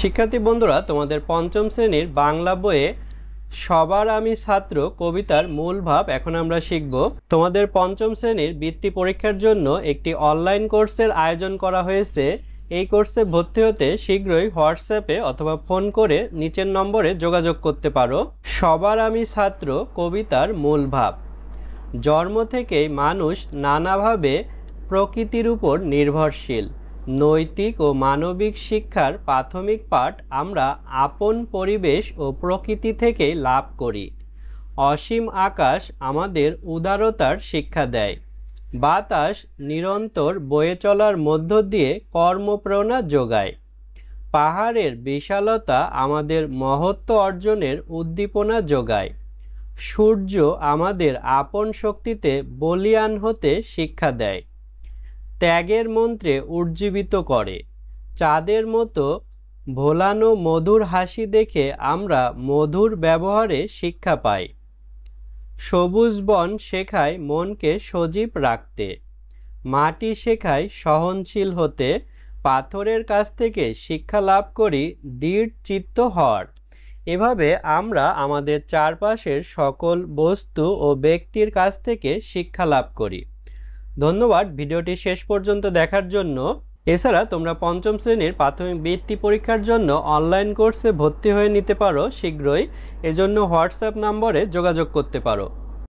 শিক্ষার্থী বন্ধুরা, তোমাদের পঞ্চম শ্রেণীর বাংলা বইয়ে সবার আমি ছাত্র কবিতার মূল ভাব এখন আমরা শিখব। তোমাদের পঞ্চম শ্রেণীর বৃত্তি পরীক্ষার জন্য একটি অনলাইন কোর্সের আয়োজন করা হয়েছে। এই কোর্সে ভর্তি হতে শীঘ্রই হোয়াটসঅ্যাপে অথবা ফোন করে নিচের নম্বরে যোগাযোগ করতে পারো। সবার আমি ছাত্র কবিতার মূল ভাব। জন্ম থেকেই মানুষ নানাভাবে প্রকৃতির উপর নির্ভরশীল। নৈতিক ও মানবিক শিক্ষার প্রাথমিক পাঠ আমরা আপন পরিবেশ ও প্রকৃতি থেকেই লাভ করি। অসীম আকাশ আমাদের উদারতার শিক্ষা দেয়। বাতাস নিরন্তর বয়ে চলার মধ্য দিয়ে কর্মপ্রেরণা যোগায়। পাহাড়ের বিশালতা আমাদের মহত্ব অর্জনের উদ্দীপনা যোগায়। সূর্য আমাদের আপন শক্তিতে বলীয়ান হতে শিক্ষা দেয়। ত্যাগের মন্ত্রে উজ্জীবিত করে। চাঁদের মতো ভোলানো মধুর হাসি দেখে আমরা মধুর ব্যবহারে শিক্ষা পাই। সবুজ বন শেখায় মনকে সজীব রাখতে। মাটি শেখায় সহনশীল হতে। পাথরের কাছ থেকে শিক্ষা লাভ করি দৃঢ় চিত্ত হওয়ার। এভাবে আমরা আমাদের চারপাশের সকল বস্তু ও ব্যক্তির কাছ থেকে শিক্ষা লাভ করি। ধন্যবাদ ভিডিওটি শেষ পর্যন্ত দেখার জন্য। এছাড়া তোমরা পঞ্চম শ্রেণীর প্রাথমিক বৃত্তি পরীক্ষার জন্য অনলাইন কোর্সে ভর্তি হয়ে নিতে পারো শীঘ্রই। এজন্য হোয়াটসঅ্যাপ নম্বরে যোগাযোগ করতে পারো।